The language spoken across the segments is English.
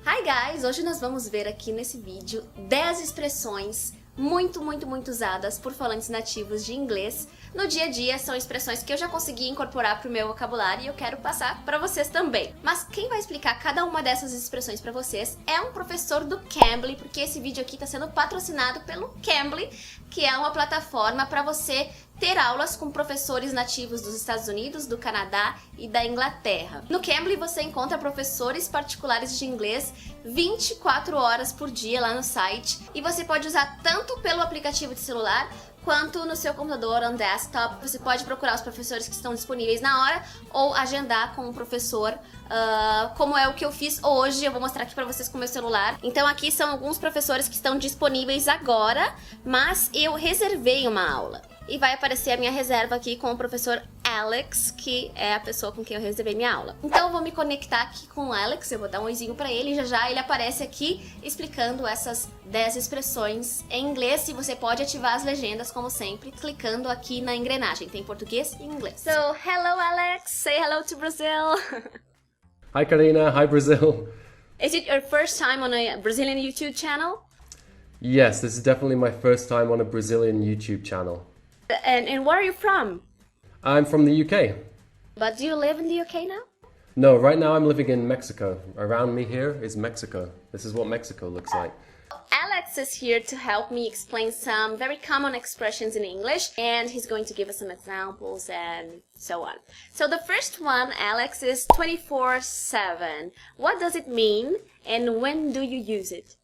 Hi guys! Hoje nós vamos ver aqui nesse vídeo 10 expressões muito usadas por falantes nativos de inglês no dia a dia. São expressões que eu já consegui incorporar para o meu vocabulário e eu quero passar para vocês também. Mas quem vai explicar cada uma dessas expressões para vocês é um professor do Cambly, porque esse vídeo aqui está sendo patrocinado pelo Cambly, que é uma plataforma para você ter aulas com professores nativos dos Estados Unidos, do Canadá e da Inglaterra. No Cambly você encontra professores particulares de inglês 24 horas por dia lá no site, e você pode usar tanto pelo aplicativo de celular quanto no seu computador ou desktop. Você pode procurar os professores que estão disponíveis na hora ou agendar com um professor, como é o que eu fiz hoje. Eu vou mostrar aqui pra vocês com o meu celular. Então aqui são alguns professores que estão disponíveis agora, mas eu reservei uma aula. E vai aparecer a minha reserva aqui com o professor Alex, que é a pessoa com quem eu reservei minha aula. Então eu vou me conectar aqui com o Alex, eu vou dar um oizinho pra ele, e já ele aparece aqui explicando essas 10 expressões em inglês. E você pode ativar as legendas, como sempre, clicando aqui na engrenagem. Tem português e inglês. So, hello Alex, say hello to Brazil. Hi Carina, hi Brazil. Is it your first time on a Brazilian YouTube channel? Yes, this is definitely my first time on a Brazilian YouTube channel. And where are you from? I'm from the UK. But do you live in the UK now? No, right now I'm living in Mexico. Around me here is Mexico. This is what Mexico looks like. Alex is here to help me explain some very common expressions in English, and he's going to give us some examples and so on. So the first one, Alex, is 24/7. What does it mean and when do you use it?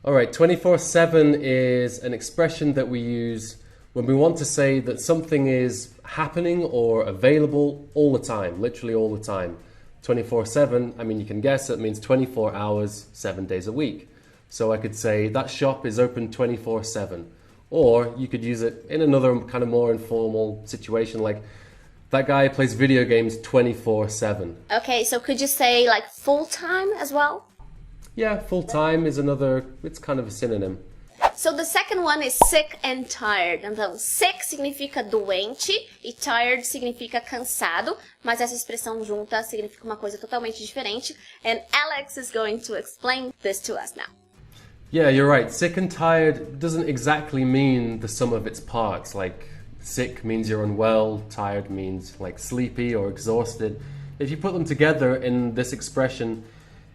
Alright, 24/7 is an expression that we use when we want to say that something is happening or available all the time, literally all the time. 24/7, I mean, you can guess it means 24 hours, 7 days a week. So I could say that shop is open 24/7. Or you could use it in another kind of more informal situation, like that guy plays video games 24/7. Okay, so could you say like full-time as well? Yeah, full-time is another, it's kind of a synonym. So the second one is sick and tired. Então, sick significa doente e tired significa cansado, mas essa expressão junta significa uma coisa totalmente diferente. And Alex is going to explain this to us now. Yeah, you're right. Sick and tired doesn't exactly mean the sum of its parts. Like, sick means you're unwell, tired means like sleepy or exhausted. If you put them together in this expression,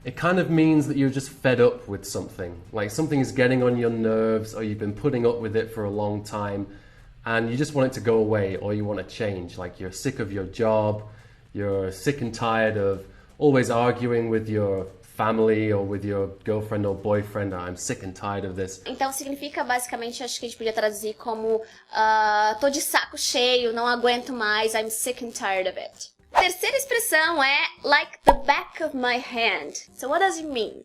it kind of means that you're just fed up with something. Like something is getting on your nerves, or you've been putting up with it for a long time and you just want it to go away, or you want to change. Like you're sick of your job, you're sick and tired of always arguing with your family or with your girlfriend or boyfriend. I'm sick and tired of this. Então significa basicamente, acho que a gente podia traduzir como tô de saco cheio, não aguento mais, I'm sick and tired of it. Terceira expressão é like the back of my hand. So what does it mean?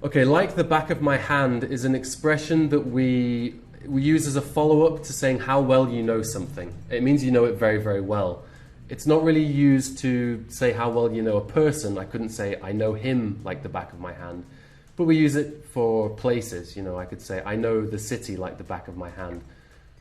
Okay, like the back of my hand is an expression that we use as a follow-up to saying how well you know something. It means you know it very well. It's not really used to say how well you know a person. I couldn't say I know him like the back of my hand. But we use it for places. You know, I could say I know the city like the back of my hand.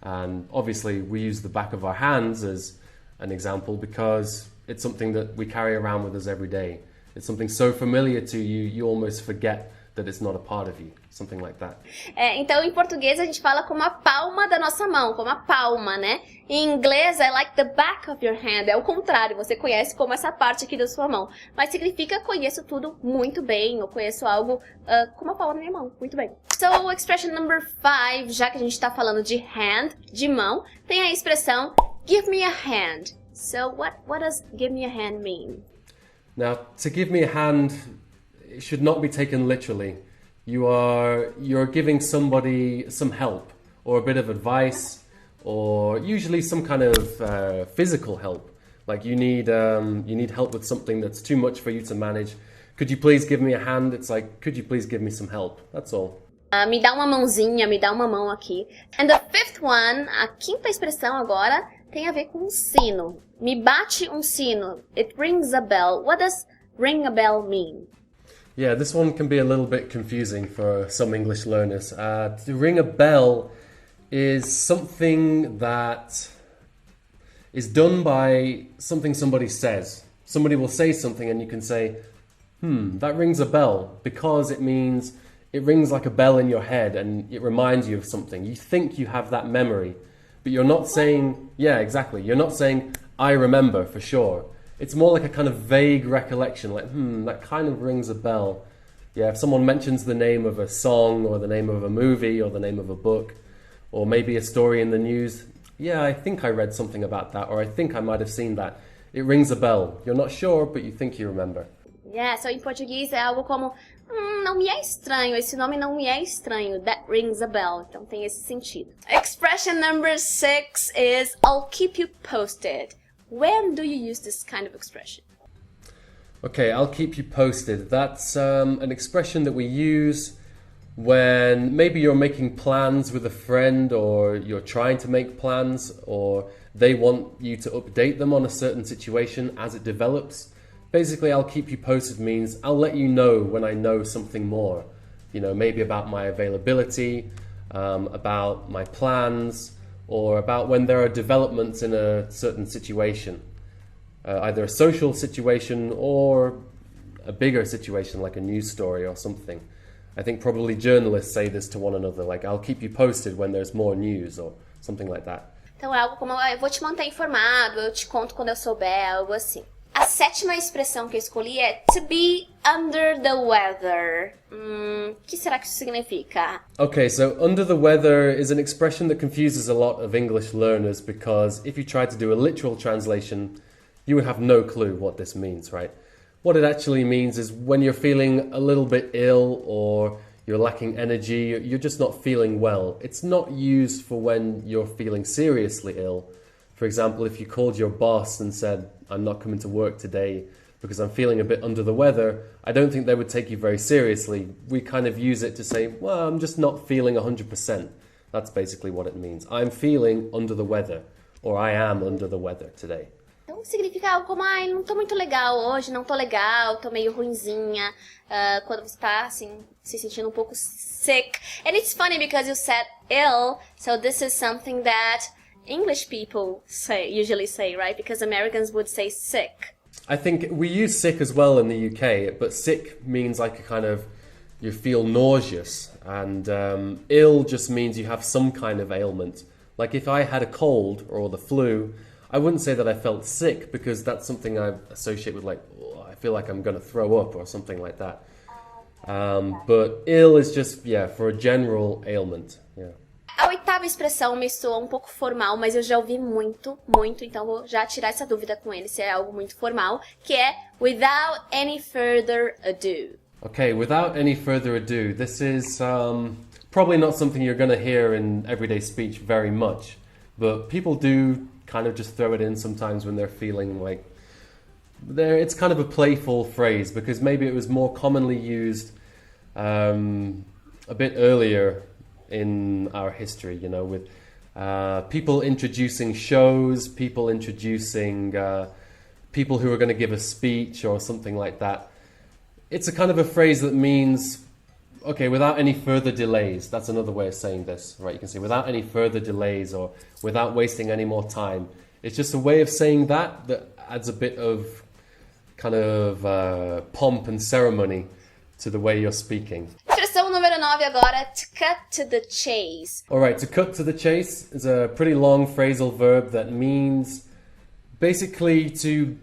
And obviously we use the back of our hands as an example because it's something that we carry around with us every day. It's something so familiar to you, you almost forget that it's not a part of you. Something like that. Então, em português, a gente fala como a palma da nossa mão, como a palma, né? Em inglês, é like the back of your hand. É o contrário, você conhece como essa parte aqui da sua mão. Mas significa conheço tudo muito bem, ou conheço algo como a palma da minha mão, muito bem. So, expression number 5, já que a gente tá falando de hand, de mão, tem a expressão give me a hand. So what does give me a hand mean? Now, to give me a hand, it should not be taken literally. You're giving somebody some help, or a bit of advice, or usually some kind of physical help. Like you need help with something that's too much for you to manage. Could you please give me a hand? It's like, could you please give me some help? That's all. Me dá uma mãozinha, me dá uma mão aqui. And the fifth one, a quinta expressão agora, tem a ver com um sino. Me bate um sino. It rings a bell. What does ring a bell mean? Yeah, this one can be a little bit confusing for some English learners. To ring a bell is something that is done by something somebody says. Somebody will say something and you can say, that rings a bell, because it means it rings like a bell in your head and it reminds you of something. You think you have that memory, but you're not saying, yeah, exactly. You're not saying, I remember for sure. It's more like a kind of vague recollection, like, that kind of rings a bell. Yeah, if someone mentions the name of a song or the name of a movie or the name of a book or maybe a story in the news, yeah, I think I read something about that, or I think I might have seen that. It rings a bell. You're not sure, but you think you remember. Yeah, so em português é algo como, não me é estranho, esse nome não me é estranho. That rings a bell. Então tem esse sentido. Expression number 6 is, I'll keep you posted. When do you use this kind of expression? Okay, I'll keep you posted. That's an expression that we use when maybe you're making plans with a friend, or you're trying to make plans, or they want you to update them on a certain situation as it develops. Basically, I'll keep you posted means I'll let you know when I know something more. You know, maybe about my availability, about my plans, or about when there are developments in a certain situation. Either a social situation or a bigger situation like a news story or something. I think probably journalists say this to one another, like, I'll keep you posted when there's more news or something like that. Então é algo como, eu vou te manter informado, eu te conto quando eu souber, algo assim. A 7ª expressão que eu escolhi é to be under the weather. O que será que isso significa? Okay, so under the weather is an expression that confuses a lot of English learners, because if you try to do a literal translation, you would have no clue what this means, right? What it actually means is when you're feeling a little bit ill or you're lacking energy, you're just not feeling well. It's not used for when you're feeling seriously ill. For example, if you called your boss and said, I'm not coming to work today because I'm feeling a bit under the weather, I don't think they would take you very seriously. We kind of use it to say, well, I'm just not feeling 100%. That's basically what it means. I'm feeling under the weather, or I am under the weather today. Então significa algo como, não tô muito legal hoje, não tô legal, tô meio ruinzinha. Quando você tá, assim, se sentindo um pouco sick. And it's funny because you said ill, so this is something that English people usually say, right? Because Americans would say sick. I think we use sick as well in the UK, but sick means like a kind of, you feel nauseous, and ill just means you have some kind of ailment. Like if I had a cold or the flu, I wouldn't say that I felt sick, because that's something I associate with, like, oh, I feel like I'm going to throw up or something like that. But ill is just, yeah, for a general ailment. Yeah. A 8ª expressão me soa um pouco formal, mas eu já ouvi muito, então vou já tirar essa dúvida com ele se é algo muito formal, que é without any further ado. Okay, without any further ado, this is probably not something you're going to hear in everyday speech very much, but people do kind of just throw it in sometimes when they're feeling like it's kind of a playful phrase, because maybe it was more commonly used a bit earlier in our history, you know, with people introducing shows, people introducing people who are going to give a speech or something like that. It's a kind of a phrase that means, okay, without any further delays. That's another way of saying this, right? You can say without any further delays, or without wasting any more time. It's just a way of saying that adds a bit of kind of pomp and ceremony to the way you're speaking. Expressão número 9 agora, to cut to the chase. Alright, to cut to the chase is a pretty long phrasal verb that means basically to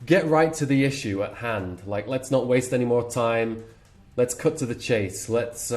get right to the issue at hand. Like, let's not waste any more time. Let's cut to the chase. Let's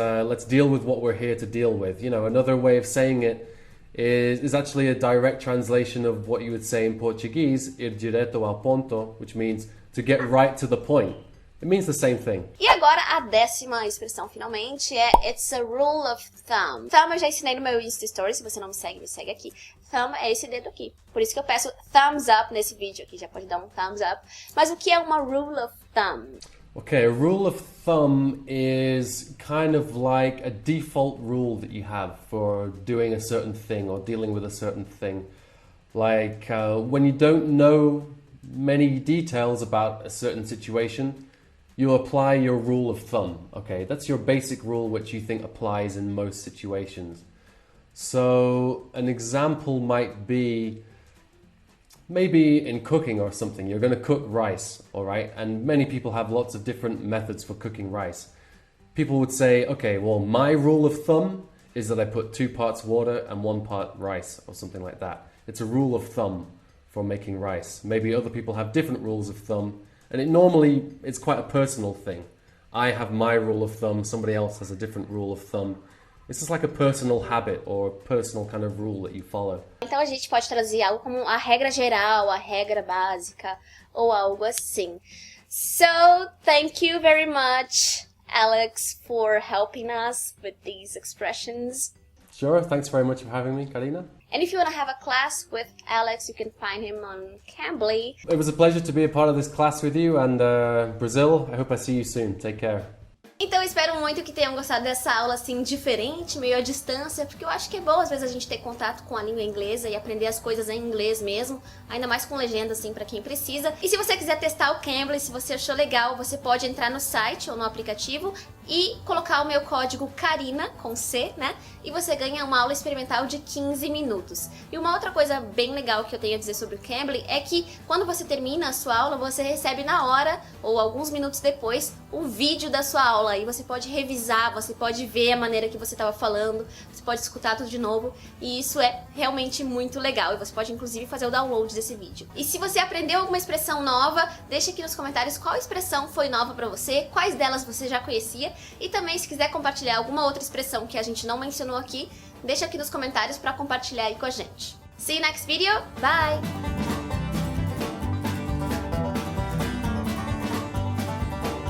deal with what we're here to deal with. You know, another way of saying it is actually a direct translation of what you would say in Portuguese, ir direto ao ponto, which means to get right to the point. It means the same thing. E agora a 10ª expressão finalmente é it's a rule of thumb. Thumb eu já ensinei no meu Insta Story, se você não me segue aqui. Thumb é esse dedo aqui. Por isso que eu peço thumbs up nesse vídeo aqui, já pode dar um thumbs up. Mas o que é uma rule of thumb? Okay, a rule of thumb is kind of like a default rule that you have for doing a certain thing or dealing with a certain thing. Like when you don't know many details about a certain situation, you apply your rule of thumb. Okay, that's your basic rule which you think applies in most situations. So an example might be, maybe in cooking or something, you're going to cook rice, all right? And many people have lots of different methods for cooking rice. People would say, okay, well, my rule of thumb is that I put 2 parts water and 1 part rice or something like that. It's a rule of thumb for making rice. Maybe other people have different rules of thumb, and it's quite a personal thing. I have my rule of thumb, somebody else has a different rule of thumb. It's just like a personal habit or a personal kind of rule that you follow. Então a gente pode traduzir algo como a regra geral, a regra básica ou algo assim. So, thank you very much, Alex, for helping us with these expressions. Sure, thanks very much for having me, Carina. And if you want to have a class with Alex, you can find him on Cambly. It was a pleasure to be a part of this class with you, and Brazil, I hope I see you soon. Take care. Então eu espero muito que tenham gostado dessa aula assim diferente, meio à distância, porque eu acho que é bom às vezes a gente ter contato com a língua inglesa e aprender as coisas em inglês mesmo, ainda mais com legenda assim para quem precisa. E se você quiser testar o Cambly, se você achou legal, você pode entrar no site ou no aplicativo e colocar o meu código Carina, com C, né? E você ganha uma aula experimental de 15 minutos. E uma outra coisa bem legal que eu tenho a dizer sobre o Cambly é que quando você termina a sua aula, você recebe na hora ou alguns minutos depois o vídeo da sua aula. E você pode revisar, você pode ver a maneira que você estava falando, você pode escutar tudo de novo. E isso é realmente muito legal. E você pode inclusive fazer o download desse vídeo. E se você aprendeu alguma expressão nova, deixa aqui nos comentários qual expressão foi nova pra você, quais delas você já conhecia. E também, se quiser compartilhar alguma outra expressão que a gente não mencionou aqui, deixa aqui nos comentários para compartilhar aí com a gente. See you next video. Bye!